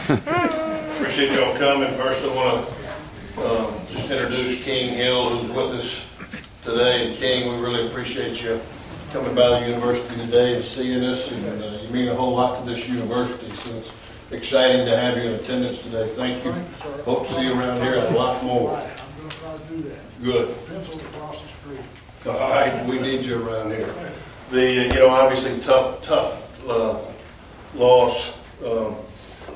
Appreciate y'all coming. First, I want to just introduce King Hill, who's with us today. And King, we really appreciate you coming by the university today and seeing us. And you mean a whole lot to this university, so it's exciting to have you in attendance today. Thank you. Hope to see you around here a lot more. I'm going to try to do that. Good. Pencil across the street. All right, we need you around here. Obviously tough loss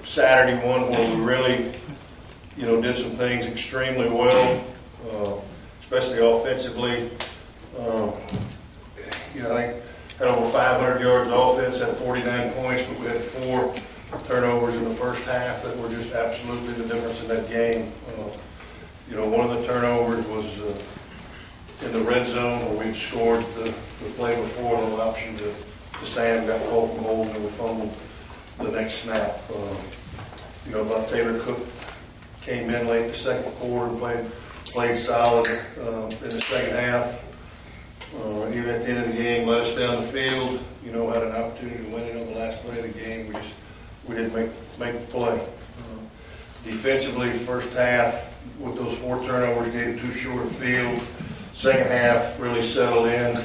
Saturday one where we really, did some things extremely well, especially offensively. I think had over 500 yards of offense, had 49 points, but we had 4 turnovers in the first half that were just absolutely the difference in that game. One of the turnovers was in the red zone where we'd scored the play before, a little option to Sam, got called from hold, and we fumbled the next snap. Thought Taylor Cook came in late in the second quarter and played solid in the second half. Even at the end of the game, let us down the field. Had an opportunity to win it on the last play of the game. We didn't make the play. Defensively, first half with those 4 turnovers, gave 2 short of field. Second half really settled in.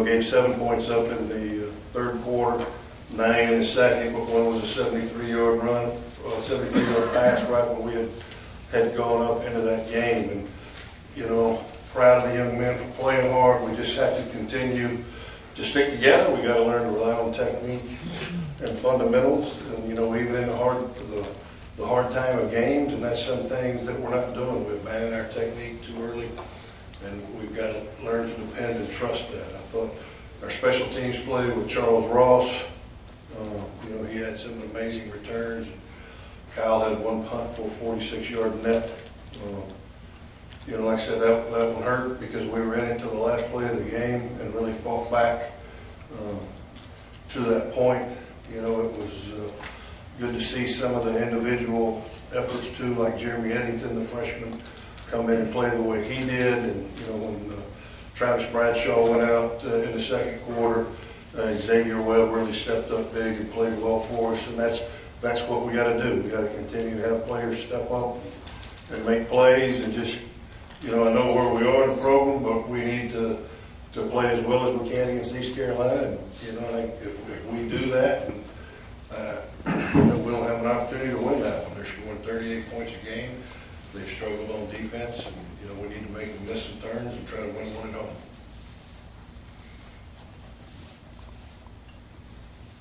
Gave 7 points up in the third quarter, 9 in the second, but one was a 73-yard run, 73-yard pass right when we had gone up into that game. And proud of the young men for playing hard. We just have to continue to stick together. We got to learn to rely on technique and fundamentals, and even in the hard time of games, and that's some things that we're not doing. We're abandoning our technique too early, and we've got to learn to depend and trust that. I thought our special teams play with Charles Ross. He had some amazing returns. Kyle had 1 punt for a 46-yard net. Like I said, that one hurt because we were in it to the last play of the game and really fought back to that point. It was good to see some of the individual efforts too, like Jeremy Eddington, the freshman, come in and play the way he did. And when Travis Bradshaw went out in the second quarter, Xavier Webb really stepped up big and played well for us. And that's what we got to do. We got to continue to have players step up and make plays and just. I know where we are in the program, but we need to play as well as we can against East Carolina. And, I think if we do that, we'll have an opportunity to win that one. They're scoring 38 points a game. They've struggled on defense, and, we need to make them miss some turns and try to win one at home.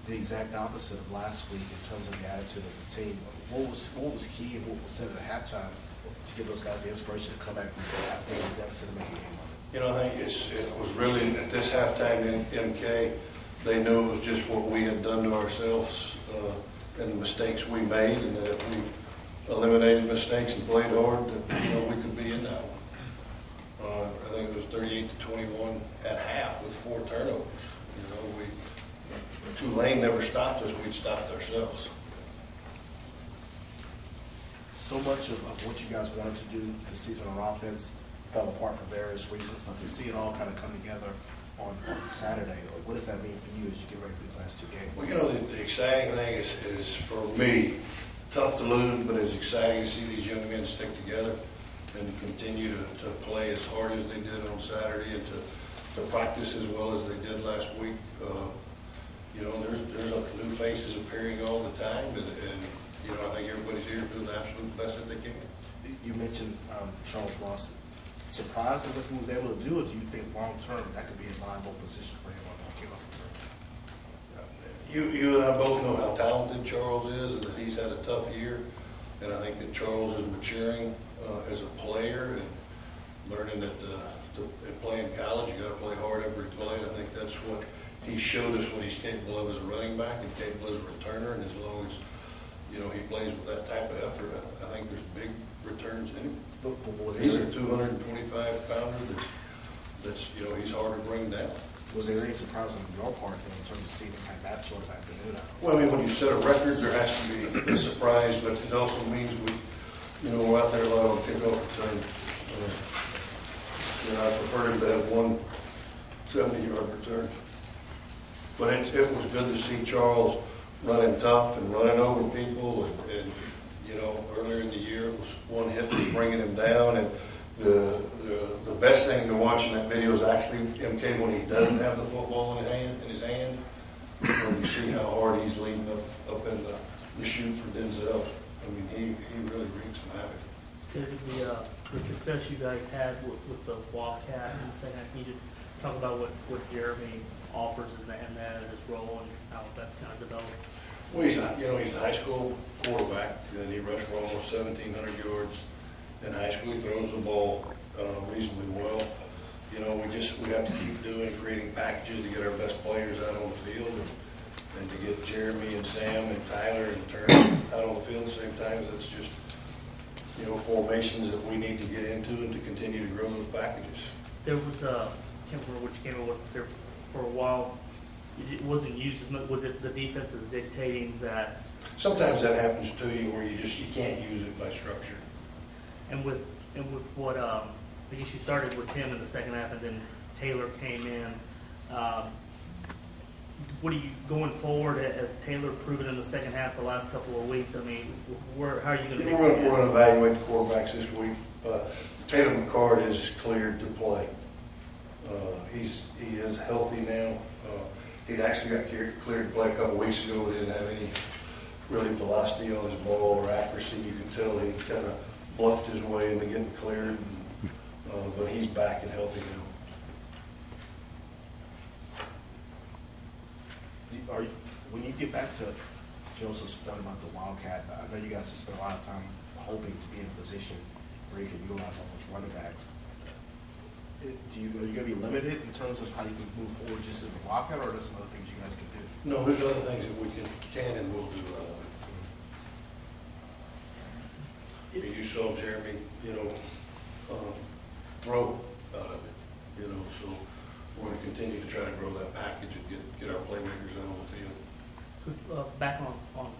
The exact opposite of last week in terms of the attitude of the team. What was key and what was said at halftime to give those guys the inspiration to come back from the deficit and make a game of it? I think it was really at this halftime in MK, they knew it was just what we had done to ourselves and the mistakes we made, and that if we eliminated mistakes and played hard, that we could be in that one. I think it was 38-21 at half with 4 turnovers. Tulane never stopped us; we'd stopped ourselves. So much of what you guys wanted to do this season on offense fell apart for various reasons. But to see it all kind of come together on Saturday, what does that mean for you as you get ready for these last 2 games? Well, the exciting thing is for me, tough to lose, but it's exciting to see these young men stick together and to continue to play as hard as they did on Saturday and to practice as well as they did last week. There's new faces appearing all the time, and I think everybody's here doing the absolute best that they can. You mentioned Charles Ross. Surprised at what he was able to do, or do you think long term that could be a viable position for him on the kickoff return? You and I both know how talented Charles is, and that he's had a tough year. And I think that Charles is maturing as a player and learning that to play in college, you got to play hard every play. And I think that's what he showed us what he's capable of as a running back and capable as a returner. And as long as he plays with that type of effort, I think there's big returns in him. He's a 225-pounder that's he's hard to bring down. Was there any surprise on your part in terms of seeing him have that sort of afternoon? Well, when you set a record, there has to be a surprise, but it also means we're out there a lot on kickoff return. I prefer him to have one 70-yard return. But it was good to see Charles running tough and running over people, and you know, earlier in the year it was one hit that was bringing him down, and the best thing to watch in that video is actually MK when he doesn't have the football in his hand, when you see how hard he's leading up in the shoot for Denzel. I mean, he really wreaks some havoc. The success you guys had with the Wildcat in the second half, can you just talk about what Jeremy offers in that his role and how that's kind of developed? Well, he's a high school quarterback, and he rushed for almost 1,700 yards in high school. He throws the ball reasonably well. You know, we have to keep creating packages to get our best players out on the field, and to get Jeremy and Sam and Tyler and Turner out on the field at the same time. That's just, you know, formations that we need to get into and to continue to grow those packages. There was I can't remember which game it was, there for a while. It wasn't used as much. Was it the defense is dictating that? Sometimes that happens to you where you can't use it by structure. And with what I guess you started with him in the second half, and then Taylor came in. What are you going forward as Taylor proven in the second half the last couple of weeks? I mean, how are you going to? We're going to evaluate the quarterbacks this week. Taylor McCart is cleared to play. He is healthy now. He actually got cleared to play a couple weeks ago. He didn't have any really velocity on his ball or accuracy. You can tell he kind of bluffed his way into getting cleared, but he's back and healthy now. When you get back to Joseph's point about the Wildcat, I know you guys have spent a lot of time hoping to be in a position where you can utilize all those running backs. Are you going to be limited in terms of how you can move forward just in the Wildcat, or are there some other things you guys can do? No, there's other things that we can and will do. You saw Jeremy, throw out of it, so we're going to continue to try to grow that package and get our playmakers out on the field. Back on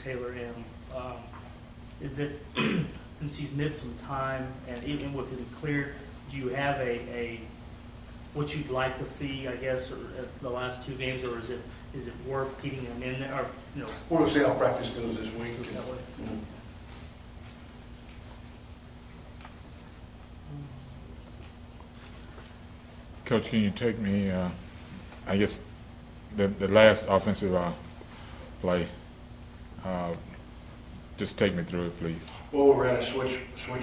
Taylor M. Is it since he's missed some time and even with him cleared, do you have a what you'd like to see, I guess, or the last two games, or is it worth keeping him in there? Or, we're going to see how practice goes this week. Coach, can you take me, I guess, the last offensive play, just take me through it, please. Well, we ran a switch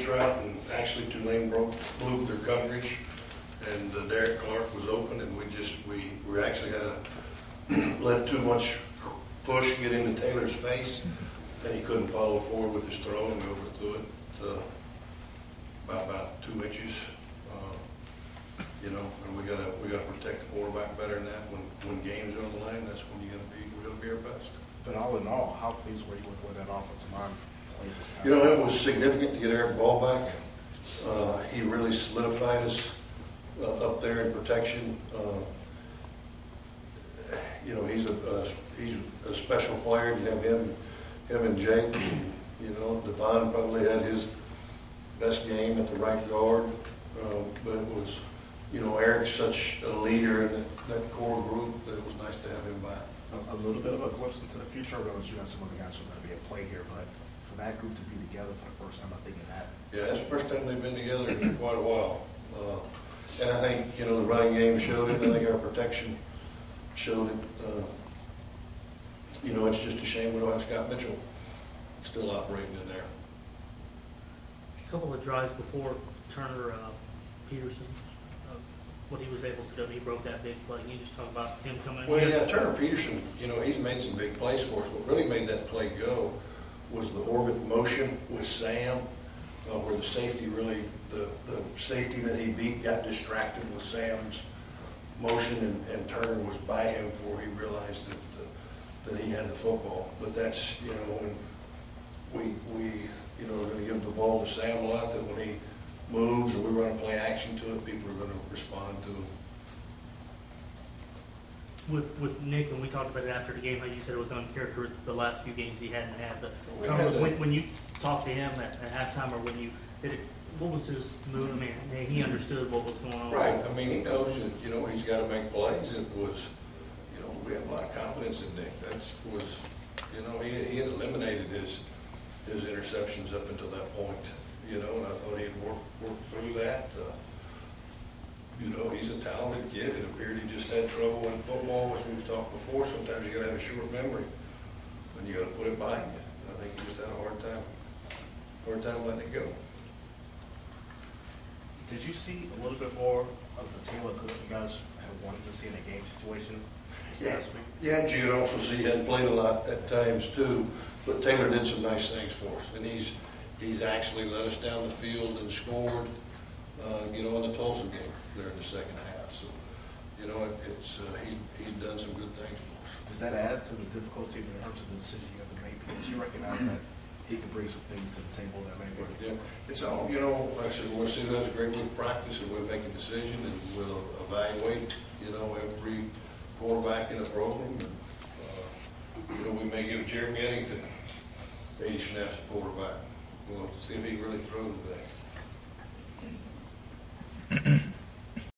route, and actually Tulane blew their coverage, and Derek Clark was open, and we actually had let too much push get into Taylor's face, and he couldn't follow forward with his throw, and we overthrew it about 2 inches. And we gotta protect the quarterback better than that. When games are on the line, that's when we're gonna be our best. But all in all, how pleased were you with where that offensive line played this past It was significant to get Eric Ball back. He really solidified us up there in protection. He's a special player. You have him and Jake. Devon probably had his best game at the right guard, but it was. Eric's such a leader in that core group that it was nice to have him back. A little bit of a glimpse into the future. I realize you have some other guys who are going to be at play here, but for that group to be together for the first time, I think that. Yeah, that's the first time they've been together in quite a while. And I think, the running game showed it. I think our protection showed it. It's just a shame we don't have Scott Mitchell still operating in there. A couple of drives before Turner Peterson. What he was able to do, he broke that big play. Can you just talk about him coming in? Well, yeah, Turner Peterson, he's made some big plays for us. What really made that play go was the orbit motion with Sam, where the safety the safety that he beat got distracted with Sam's motion, and Turner was by him before he realized that he had the football. But that's, when we are going to give the ball to Sam a lot, that when he moves or we run a play action to it, people are going to respond to him. With Nick, and we talked about it after the game, how you said it was uncharacteristic the last few games he hadn't had. When you talked to him at halftime, or when you did it, what was his mood? I mean, he understood what was going on. Right. I mean, he knows that he's got to make plays. It was, we have a lot of confidence in Nick. That was You know, he had eliminated his interceptions up until that point, you know, and I thought he had worked through that. You know, he's a talented kid. It appeared he just had trouble in football, as we've talked before. Sometimes you gotta have a short memory, and you gotta put it behind you. And I think he just had a hard time letting it go. Did you see a little bit more of the Taylor Cook you guys have wanted to see in a game situation this past week? Yeah, and you also see he hadn't played a lot at times too, but Taylor did some nice things for us, and he's actually let us down the field and scored, you know, in the Tulsa game there in the second half. So, you know, he's done some good things for us. Does that add to the difficulty in terms of the decision you have to make? Because you recognize that he can bring some things to the table that may be. Yeah, it's all, you know, like I said, we'll see those great week practice, and we'll make a decision, and we'll evaluate, you know, every quarterback in the program. And, you know, we may give Jeremy Eddington 80 snaps at quarterback. We'll see if he can really throw today.